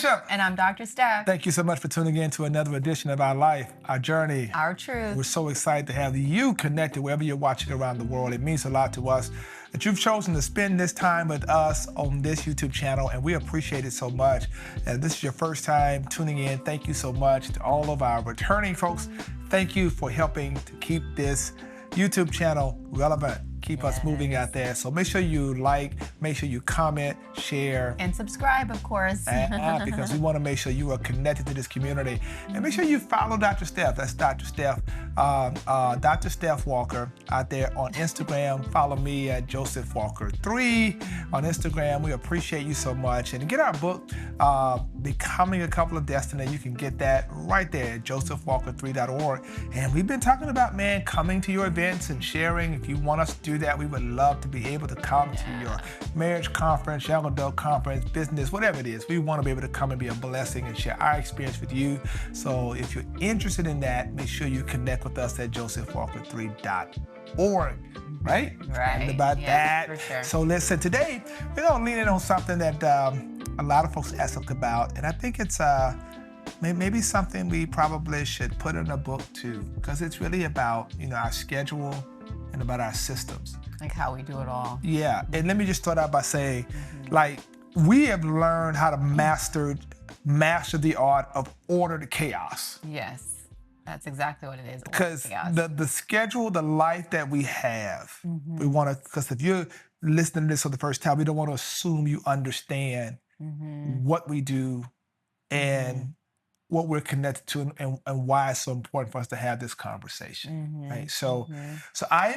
Bishop. And I'm Dr. Steph. Thank you so much for tuning in to another edition of Our Life, Our Journey, Our Truth. We're so excited to have you connected wherever you're watching around the world. It means a lot to us that you've chosen to spend this time with us on this YouTube channel, and we appreciate it so much. And this is your first time tuning in. Thank you so much to all of our returning folks. Thank you for helping to keep this YouTube channel relevant. Keep us moving out there. So make sure you like, make sure you comment, share. And subscribe, of course. Because we want to make sure you are connected to this community. And make sure you follow Dr. Steph. That's Dr. Steph, Dr. Steph Walker out there on Instagram. Follow me at Joseph Walker 3 on Instagram. We appreciate you so much. And to get our book, Becoming a Couple of Destiny, you can get that right there at josephwalker3.org. And we've been talking about, man, coming to your events and sharing. If you want us to do that, we would love to be able to come to your marriage conference, young adult conference, business, whatever it is. We want to be able to come and be a blessing and share our experience with you. So if you're interested in that, make sure you connect with us at josephwalker3.org. Right? Right. About that. For sure. So listen, today we're going to lean in on something that a lot of folks ask us about, and I think it's maybe something we probably should put in a book too, because it's really about, our schedule and about our systems. Like how we do it all. Yeah, and let me just start out by saying, we have learned how to master the art of order to chaos. Yes, that's exactly what it is. Because the schedule, the life that we have, we want to, because if you're listening to this for the first time, we don't want to assume you understand what we do and what we're connected to, and why it's so important for us to have this conversation, right? So I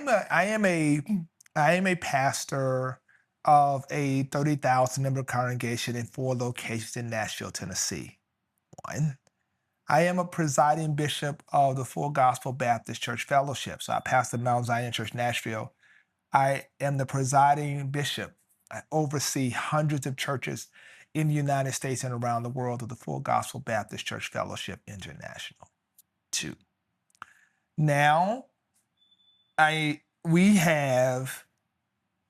am a pastor of a 30,000 member congregation in 4 locations in Nashville, Tennessee. One, I am a presiding bishop of the Full Gospel Baptist Church Fellowship. So I pastor Mount Zion Church, Nashville. I am the presiding bishop. I oversee hundreds of churches in the United States and around the world of the Full Gospel Baptist Church Fellowship International. 2. Now, we have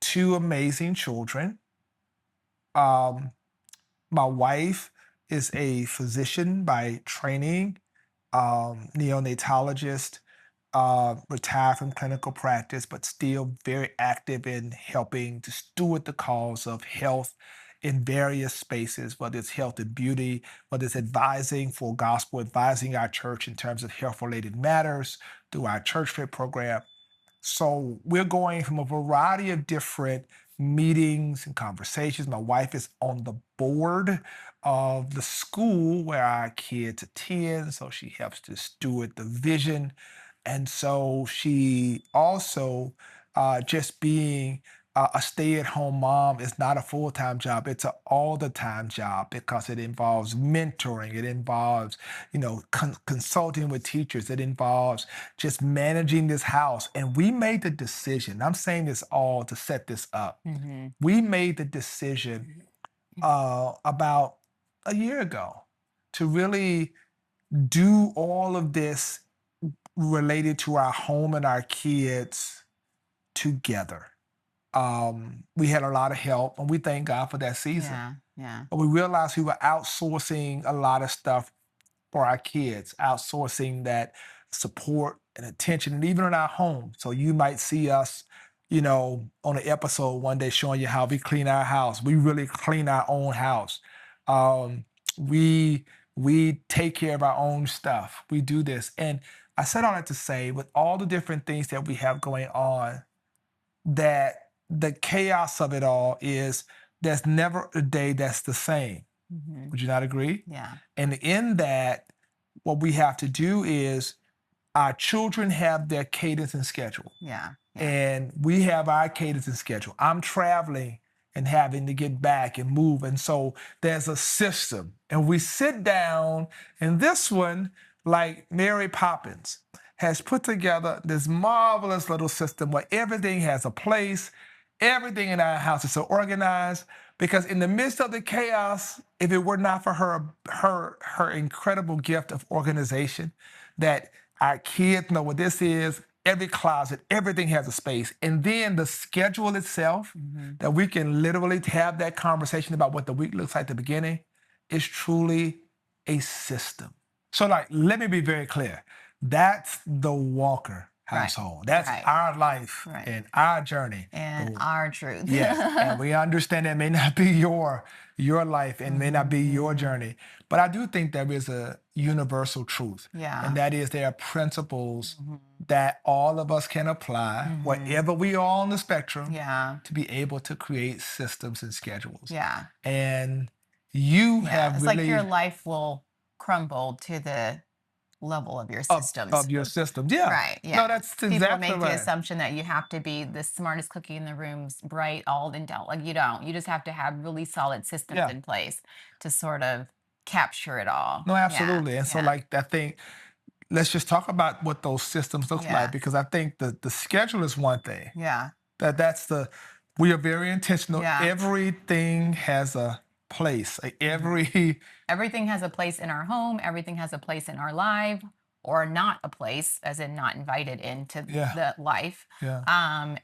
2 amazing children. My wife is a physician by training, neonatologist, retired from clinical practice, but still very active in helping to steward the cause of health in various spaces, whether it's health and beauty, whether it's advising Full Gospel, advising our church in terms of health-related matters through our Church Fit program. So we're going from a variety of different meetings and conversations. My wife is on the board of the school where our kids attend, so she helps to steward the vision. And so she also, just being a stay-at-home mom is not a full-time job. It's an all-the-time job because it involves mentoring. It involves, consulting with teachers. It involves just managing this house. And we made the decision. I'm saying this all to set this up. We made the decision about a year ago to really do all of this related to our home and our kids together. We had a lot of help, and we thank God for that season. Yeah. But we realized we were outsourcing a lot of stuff for our kids, outsourcing that support and attention, and even in our home. So you might see us, on an episode one day showing you how we clean our house. We really clean our own house. We take care of our own stuff. We do this. And I said all that to say, with all the different things that we have going on, that the chaos of it all is there's never a day that's the same. Would you not agree? Yeah. And in that, what we have to do is our children have their cadence and schedule. Yeah. And we have our cadence and schedule. I'm traveling and having to get back and move. And so there's a system. And we sit down, and this one, like Mary Poppins, has put together this marvelous little system where everything has a place. Everything in our house is so organized, because in the midst of the chaos, if it were not for her incredible gift of organization, that our kids know what this is, every closet, everything has a space. And then the schedule itself, that we can literally have that conversation about what the week looks like at the beginning, is truly a system. So, like, let me be very clear. That's the Walker Right. household. That's Right. our life Right. and our journey. And our truth. Yes, and we understand that may not be your life and may not be your Mhm. journey, but I do think there is a universal truth, and Yeah. that is there are principles Mhm. that all of us can apply, Mhm. wherever we are on the spectrum, Yeah. to be able to create systems and schedules. Yeah. And you Yeah. have It's like your really life will crumble to the level of your of systems. your systems. Yeah. Right. Yeah. No, that's People exactly make the right. assumption that you have to be the smartest cookie in the rooms, bright, all intel. Like you don't. You just have to have really solid systems Yeah. in place to sort of capture it all. No, Yeah. absolutely. And so Yeah. like I think let's just talk about what those systems look like Yeah. because I think the schedule is one thing. Yeah. That's the we are very intentional. Yeah. Everything has a place. Like Mhm. every Everything has a place in our home. Everything has a place in our life, or not a place, as in not invited into yeah, the life. yeah,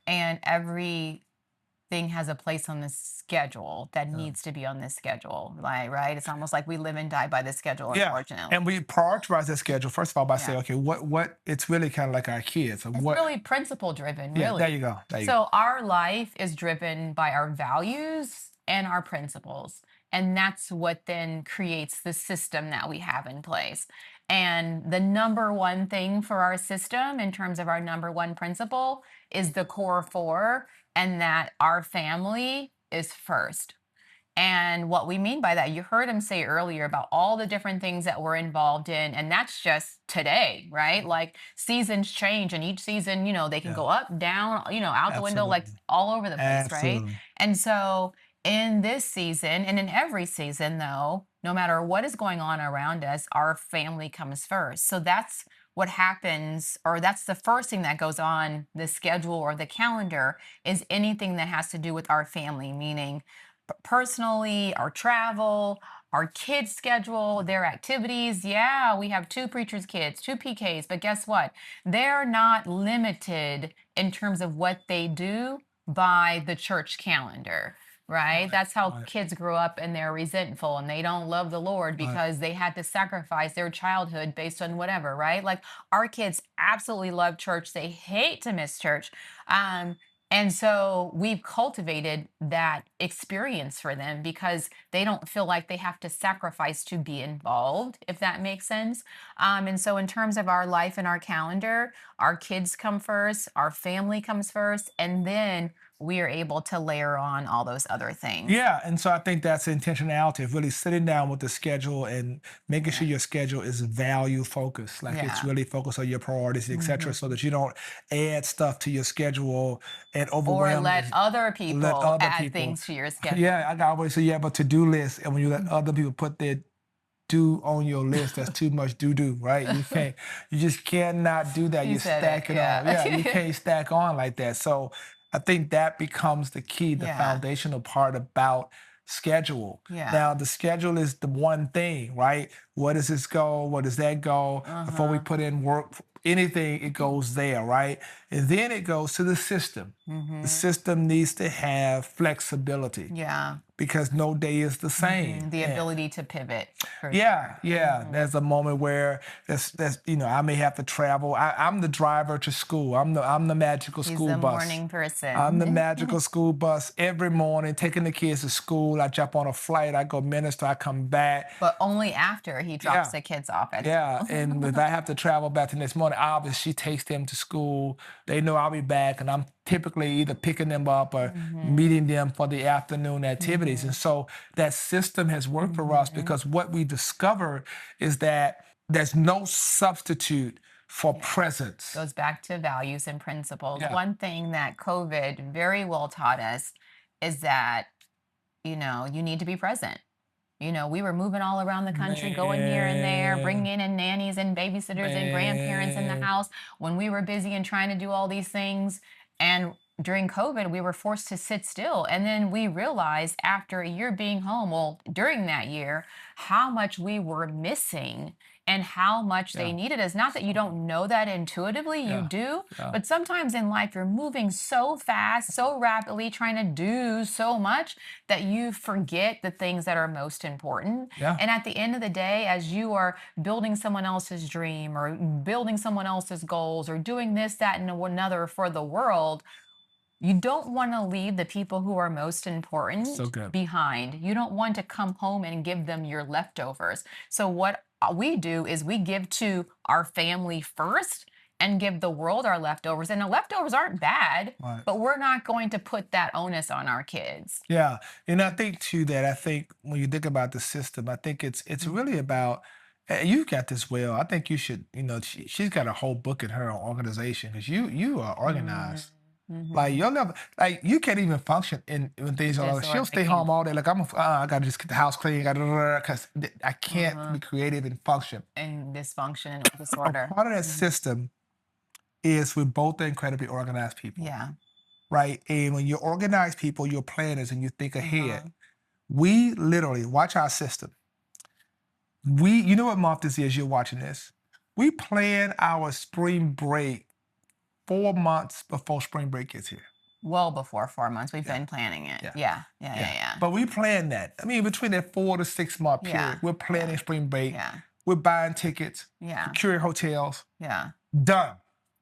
And everything has a place on this schedule that yeah. needs to be on this schedule. Like, right? It's almost like we live and die by the schedule, Yeah. unfortunately. And we prioritize that schedule first of all by Yeah. saying, okay, what it's really kind of like our kids. Of It's what really principle driven, yeah, there really. you go. There you go. So our life is driven by our values and our principles. And that's what then creates the system that we have in place. And the number one thing for our system, in terms of our number one principle, is the core four, and that our family is first. And what we mean by that, you heard him say earlier about all the different things that we're involved in. And that's just today, right? Like seasons change, and each season, they can Yeah, go up, down, out the window, like absolutely. all over the place, right? Absolutely. And so in this season, and in every season, though, no matter what is going on around us, our family comes first. So that's what happens, or that's the first thing that goes on the schedule or the calendar, is anything that has to do with our family, meaning personally, our travel, our kids' schedule, their activities. Yeah, we have two preachers' kids, two PKs, but guess what? They're not limited in terms of what they do by the church calendar. Right? Right, That's how right, kids grow up and they're resentful and they don't love the Lord right. because they had to sacrifice their childhood based on whatever, right? Like our kids absolutely love church. They hate to miss church. Um, and so we've cultivated that experience for them because they don't feel like they have to sacrifice to be involved, if that makes sense. And so, in terms of our life and our calendar, our kids come first, our family comes first, and then we are able to layer on all those other things. Yeah, and so I think that's intentionality of really sitting down with the schedule and making Yeah. sure your schedule is value focused, like it's Yeah. really focused on your priorities, etc., so Mhm. that you don't add stuff to your schedule and Or overwhelm let it. other Let people other add people. things to your schedule. Yeah, I always say you have a to-do list, and when you let Mhm. other people put their do on your list, that's too much do, right? You just cannot do that. You You said it. stack it on. Yeah, you Yeah. can't stack on like that. So I think that becomes the key, the Yeah. foundational part about schedule. Yeah. Now, the schedule is the one thing, right? What does this go? What does that go? Before we Uh-huh. put in work, anything, it goes there, right? And then it goes to the system. The Mhm. system needs to have flexibility Yeah. because no day is the same. The And ability to pivot for yeah, sure. yeah. There's a moment where that's I may have to travel. I'm the driver to school. I'm the magical He's school a bus. morning I'm the person. magical school bus every morning, taking the kids to school. I jump on a flight. I go minister. I come back. But only after he drops Yeah, the kids off at yeah. school. And if I have to travel back the next morning, obviously she takes them to school. They know I'll be back, and I'm typically either picking them up or Mhm. meeting them for the afternoon activities. And Mhm. so that system has worked for us Mhm. because what we discovered is that there's no substitute for Yeah. presence. Goes back to values and principles. Yeah. One thing that COVID very well taught us is that, you need to be present. We were moving all around the country, going here and there, Man, bringing in nannies and babysitters and grandparents in the man. house when we were busy and trying to do all these things. And during COVID, we were forced to sit still. And then we realized after a year being home, well, during that year, how much we were missing and how much they Yeah. need it. It's not that you don't know that intuitively, you Yeah. do, Yeah. but sometimes in life you're moving so fast, so rapidly, trying to do so much that you forget the things that are most important. Yeah. And at the end of the day, as you are building someone else's dream or building someone else's goals or doing this, that, and another for the world, you don't want to leave the people who are most So important good. behind. You don't want to come home and give them your leftovers. So, what we do is we give to our family first and give the world our leftovers. And the leftovers aren't bad, Right. but we're not going to put that onus on our kids. Yeah, and I think too that I think when you think about the system, I think it's really Mhm. about. And you got this well. I think you should. She's got a whole book in her on organization because you are Mhm. organized. Like Mhm. you'll never like you can't even function in when things are like she'll Disorder. I stay home can't. all day. Like I gotta just get the house clean. Because I can't be Uh-huh. creative and function. And dysfunction and A disorder. part of that Mhm. system is we're both incredibly organized people, Yeah. right? And when you're organized people, you're planners and you think ahead. Uh-huh. We literally watch our system. You know what month this is? You're watching this. We plan our spring break 4 months before spring break gets here. Well before 4 months, we've Yeah, been planning it. yeah, Yeah. Yeah. yeah. Yeah. Yeah. But we plan that. I mean, between that 4 to 6 month period, Yeah. we're Yeah. planning spring break. Yeah. We're buying tickets, Yeah. securing hotels. Yeah. Done.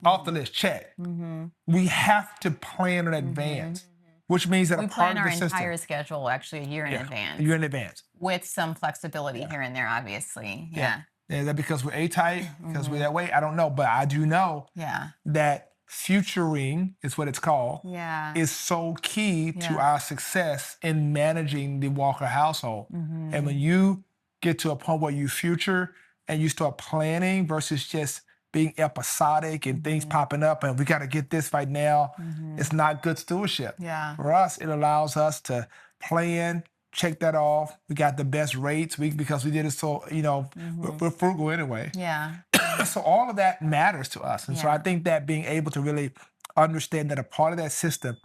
Off the Mhm. list. Check. Mhm. We have to plan in Mhm. advance, which means that a We part plan of our the system, entire schedule actually a year in yeah, you're advance in advance. with some flexibility Yeah. here and there, obviously. Yeah. Yeah. Is that because we're A type? Because we're Mhm. that way? I don't know. But I do know Yeah. that futuring is what it's called, Yeah. is so key to Yeah. our success in managing the Walker household. And when Mhm. you get to a point where you future and you start planning versus just being episodic and things Mhm. popping up and we got to get this right now, Mhm. it's not good stewardship. Yeah. For us, it allows us to plan, check that off. We got the best rates because we did it so, Mhm. we're frugal anyway. Yeah. Yeah. So all of that matters to us. And so I Yeah. think that being able to really understand that a part of that system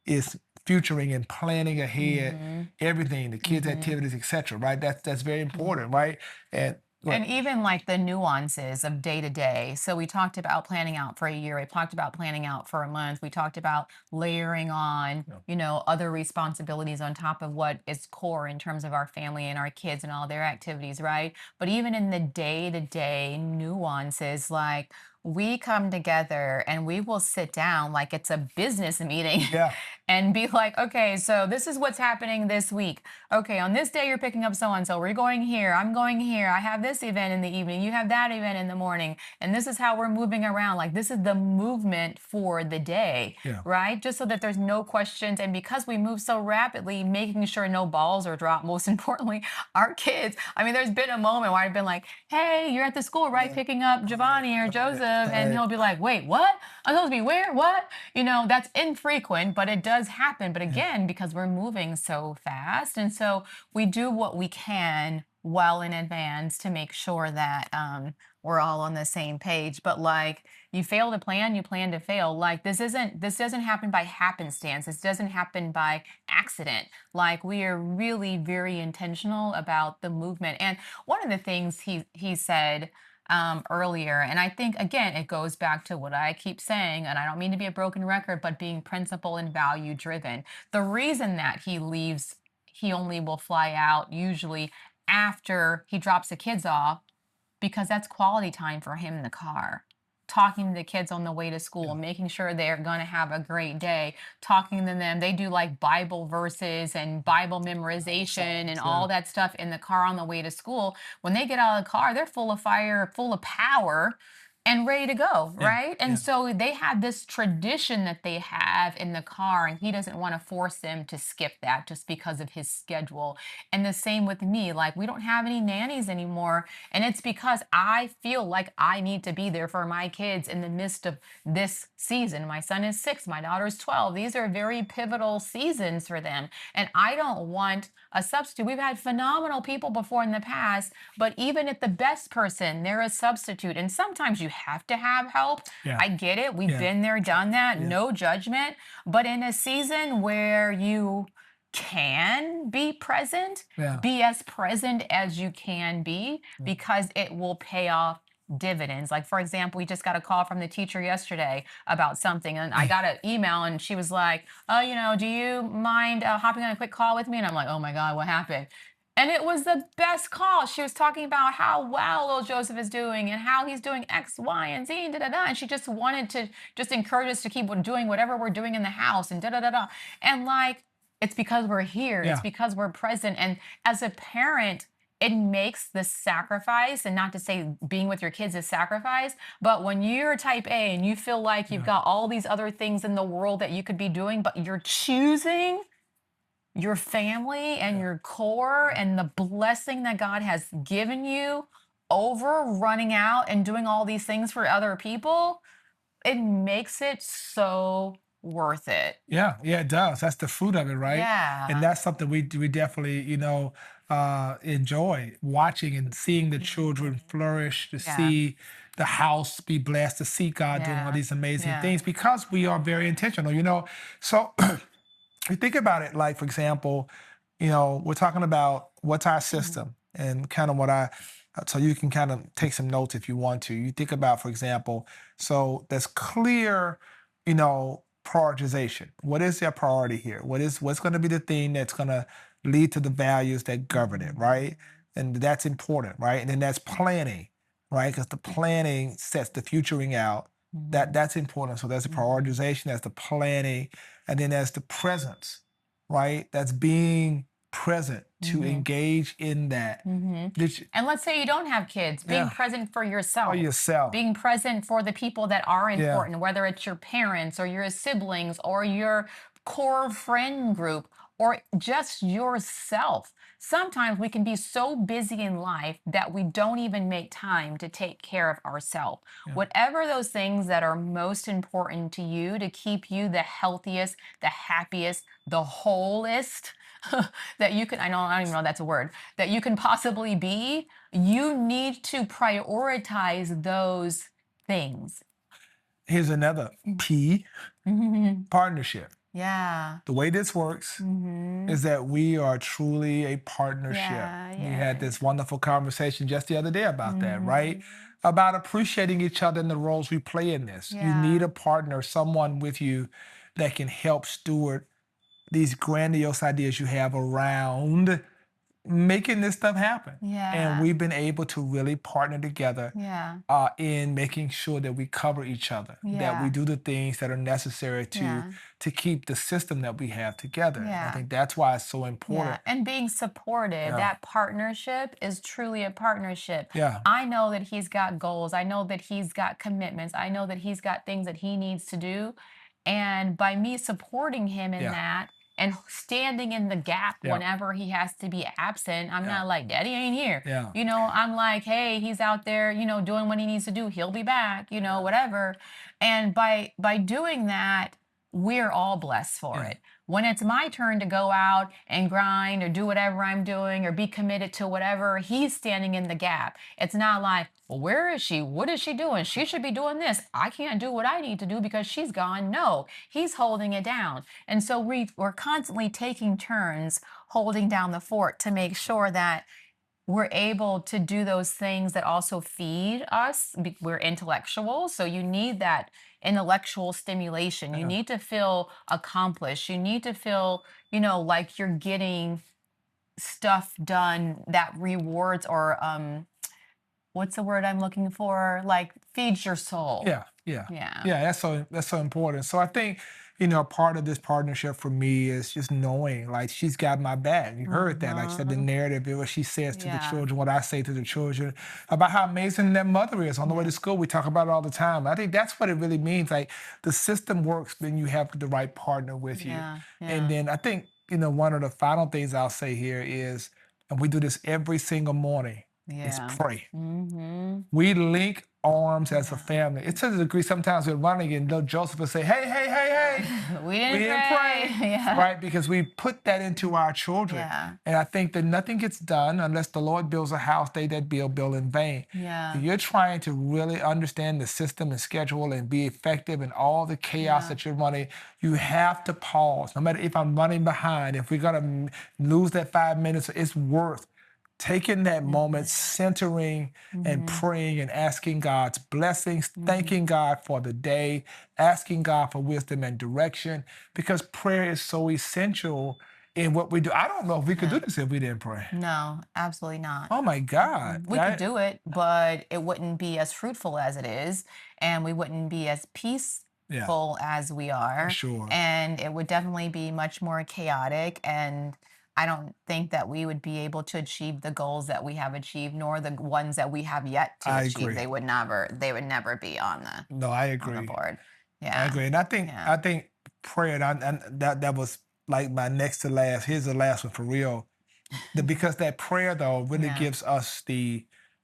is futuring and planning ahead, Mhm. everything, the kids' Mhm. activities, etc. Right? That's very Mhm. important, right? And And what? even like the nuances of day to day. So we talked about planning out for a year. We talked about planning out for a month. We talked about layering on, Yeah. other responsibilities on top of what is core in terms of our family and our kids and all their activities, right? But even in the day to day nuances, like we come together and we will sit down like it's a business meeting Yeah. and be like, okay, so this is what's happening this week. Okay, on this day you're picking up so and so. We're going here. I'm going here. I have this event in the evening. You have that event in the morning. And this is how we're moving around. Like this is the movement for the day, Yeah. right? Just so that there's no questions. And because we move so rapidly, making sure no balls are dropped. Most importantly, our kids. I mean, there's been a moment where I've been like, hey, you're at the school, right? Yeah. Picking up Right. Giovanni or Joseph. Right. And Right. he'll be like, wait, what? I'm supposed to be where? What? That's infrequent, but it does happen. But Yeah. again, because we're moving so fast. And so we do what we can well in advance to make sure that we're all on the same page. But like you fail to plan, you plan to fail. Like this doesn't happen by happenstance. This doesn't happen by accident. Like we are really very intentional about the movement. And one of the things he said earlier. And I think, again, it goes back to what I keep saying, and I don't mean to be a broken record, but being principle and value driven. The reason that he leaves, he only will fly out usually after he drops the kids off because that's quality time for him in the car. Talking to the kids on the way to school, Yeah. making sure they're going to have a great day, talking to them. They do like Bible verses and Bible memorization and Songs. all Yeah. that stuff in the car on the way to school. When they get out of the car, they're full of fire, full of power, and ready to go, Yeah. right? And Yeah. so they have this tradition that they have in the car, and he doesn't want to force them to skip that just because of his schedule. And the same with me, like we don't have any nannies anymore. And it's because I feel like I need to be there for my kids in the midst of this season. My son is 6, my daughter's 12. These are very pivotal seasons for them. And I don't want a substitute. We've had phenomenal people before in the past, but even at the best person, they're a substitute. And sometimes you have to have help. Yeah. I get it. We've Yeah. been there, done that, Yeah. no judgment. But in a season where you can Yeah. be as present as you can be Mm. because it will pay off dividends. Like, for example, we just got a call from the teacher yesterday about something, and I got an email, and she was like, "Oh, do you mind hopping on a quick call with me?" And I'm like, "Oh my God, what happened?" And it was the best call. She was talking about how well little Joseph is doing and how he's doing X, Y, and Z, and da da da. And she just wanted to just encourage us to keep doing whatever we're doing in the house and da da da da. And like, it's because we're here, it's Yeah. because we're present. And as a parent, it makes the sacrifice, and not to say being with your kids is sacrifice, but when you're type A and you feel like you've Yeah. got all these other things in the world that you could be doing, but you're choosing your family and Yeah. your core and the blessing that God has given you over running out and doing all these things for other people, it makes it so worth it. Yeah, yeah, it does. That's the fruit of it, right? And Yeah. that's something we definitely, enjoy watching and seeing the children Mhm. flourish, to Yeah. see the house be blessed, to see God doing all Yeah. these amazing Yeah. things because we are very intentional. So you think about it, like for example, we're talking about what's our Mhm. system and kind of what so you can kind of take some notes if you want to. You think about, for example, so there's clear, prioritization. What is their priority here? What's going to be the thing that's going to lead to the values that govern it, Mhm. right? And that's important, right? And then that's planning, right? Because the planning sets the futuring out. Mhm. That's important. So there's the Mhm. prioritization, there's the planning, and then there's the presence, right? That's being present to Mhm. engage in that. Mhm. Which, And let's say you don't have kids, being yeah, present for for yourself, yourself. being present for the people that are Yeah, important, whether it's your parents or your siblings or your core friend group or just yourself. Sometimes we can be so busy in life that we don't even make time to take care of ourselves. yeah, Whatever those things that are most important to you to keep you the healthiest, the happiest, the wholest that you can, I don't even know that's a word, that you can possibly be, you need to prioritize those things. here's another Mm. P, Mhm. partnership. Yeah. The way this works Hmm. is that we are truly a partnership. Yeah. We had Yeah. this wonderful conversation just the other day about that, right? Hmm. About appreciating each other and the roles we play in this. You need Yeah. a partner, someone with you that can help steward these grandiose ideas you have around making this stuff happen. And Yeah. we've been able to really partner together Yeah. in making sure that we cover each other, that we Yeah. do the things that are necessary to Yeah. keep the system that we have together. And I Yeah. think that's why it's so Yeah, important. and being supportive, Yeah, that partnership is truly a partnership. yeah, I know that he's got goals. I know that he's got commitments. I know that he's got things that he needs to do. And by me supporting him in yeah, that and standing in the gap yeah, whenever he has to be absent, I'm yeah, not like, Daddy ain't here. yeah, I'm like, hey, he's out there, doing what he needs to do. He'll be back, yeah, whatever. And by doing that, we're all blessed for yeah. it. When it's my turn to go out and grind or do whatever I'm doing or be committed to whatever, he's standing in the gap. It's not like, well, where is she? What is she doing? She should be doing this. I can't do what I need to do because she's gone. No, he's holding it down. And so we're constantly taking turns holding down the fort to make sure that we're able to do those things that also feed us. We're intellectuals, so you need that intellectual stimulation. You Yeah. need to feel accomplished. You need to feel, like you're getting stuff done that rewards or what's the word I'm looking for? Like feeds your soul. Yeah, yeah, Yeah. yeah. That's so important. So I think part of this partnership for me is just knowing like she's got my back. You heard that, like I said, the Hmm. narrative, what she says to the Yeah. children, what I say to the children about how amazing that mother is on the way Yeah. to school. We talk about it all the time. I think that's what it really means. Like the system works when you have the right partner with you. Yeah. And Yeah. then I think one of the final things I'll say here is, and we do this every single morning. is Yeah. pray. Mhm. We link arms as a Yeah. family. It's to the degree sometimes we're running and little Joseph will say, hey, hey, hey, hey, We we didn't didn't pray. pray, Yeah. right? Because we put that into our children. Yeah. And I think that nothing gets done unless the Lord builds a house, they that build in vain. Yeah. You're trying to really understand the system and schedule and be effective in all the chaos Yeah. that you're running. You have to pause. No matter if I'm running behind, if we're going to lose that 5 minutes, it's worth taking that moment, Mhm. centering and Mhm. praying and asking God's blessings, Mhm. thanking God for the day, asking God for wisdom and direction, because prayer is so essential in what we do. I don't know if we could do Yeah. this if we didn't pray. No, absolutely not. Oh my God. We could do it, but it wouldn't be as fruitful as it is, and we wouldn't be as Yeah, peaceful as we for are, sure. and it would definitely be much more chaotic. And I don't think that we would be able to achieve the goals that we have achieved, nor the ones that we have yet to I achieve. agree. They would never be No, I on the agree. board. I Yeah. agree. And I think Yeah. I think prayer and that was like my next to last. Here's the last one for real. Because that prayer though really Yeah. gives us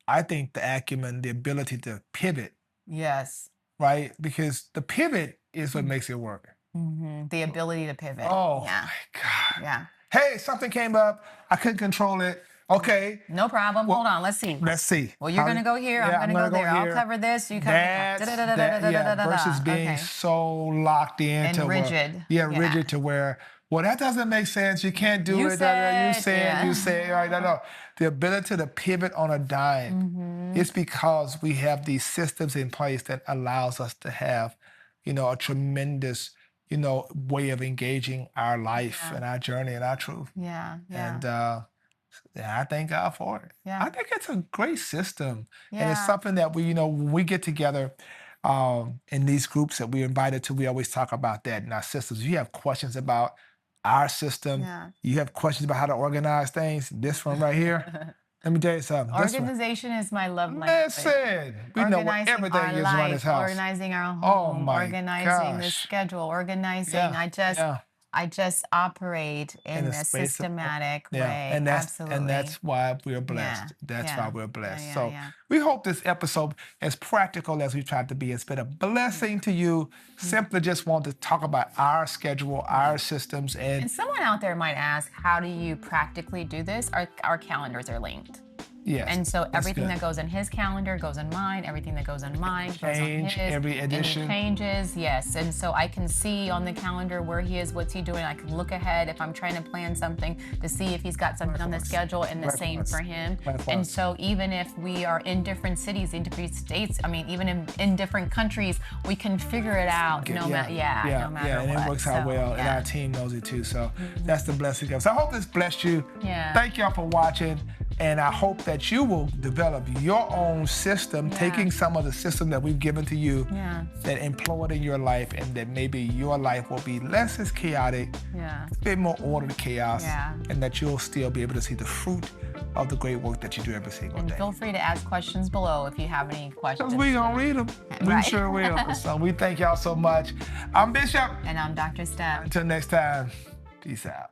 I think the acumen, the ability to pivot, Yes. right? Because the pivot is what makes it work. The ability to pivot. Oh Yeah. my God. Yeah. Hey, something came up. I couldn't control it. Okay. No problem. Well, Hold on. Let's see. let's see. Well, you're gonna go here. I'm Yeah, I'm gonna gonna go go there. I'll here. cover this. You cover that. Yeah, versus Da-da-da-da-da-da-da-da-da-da. being Okay. so locked in And to where, rigid. yeah, Yeah. rigid to where, well, that doesn't make sense. You can't do You it. Da, da, said, you yeah. said, right? No, no. The ability to pivot on a dime Mm-hmm. is because we have these systems in place that allows us to have, a tremendous, way of engaging our life Yeah. and our journey and our truth. Yeah. Yeah. And yeah, I thank God for it. Yeah. I think it's a great system. And it's Yeah. something that when we get together in these groups that we're invited to, we always talk about that in our systems. If you have questions about our system, Yeah. you have questions about how to organize things, this one right here, let me tell you something. This one, Organization is my love language. listen, we know what Organizing everything our is around this life, house. organizing our Oh home, my organizing the gosh. schedule, organizing. Yeah, yeah. I just operate In in a a space of systematic yeah, way. and that's Absolutely. why we're Yeah. blessed. That's why Yeah. we're Yeah. blessed. Yeah. So Yeah. we hope this episode, as practical as we tried to be, has been a blessing to you. Yeah. Simply just want to talk about our schedule, our systems, and And someone out there might ask, how do you practically do this? Our calendars are linked. yes, And so that's everything good. that goes in his calendar goes in mine. Everything that goes in mine goes on Change his. every Any edition. changes, yes. And so I can see on the calendar where he is, what's he doing. I can look ahead if I'm trying to plan something to see if he's got something on the Likewise. schedule, and the same Likewise. for him. And Likewise. so even if we are in different cities, in different states, I mean, even in different countries, we can figure it out no matter, no matter and what. it works out So, well, and yeah. our team knows it too. So that's the blessing of it. So I hope this blessed you. Yeah. Thank y'all for watching, and I hope that you will develop your own system, Yeah. taking some of the system that we've given to you, Yeah. that employ it in your life, and that maybe your life will be less as chaotic, Yeah. a bit more order to chaos, Yeah. and that you'll still be able to see the fruit of the great work that you do every single And day. feel free to ask questions below if you have any questions. Because we gonna read them. We Right. sure will. So we thank y'all so much. I'm Bishop. And I'm Dr. Steph. Until next time, peace out.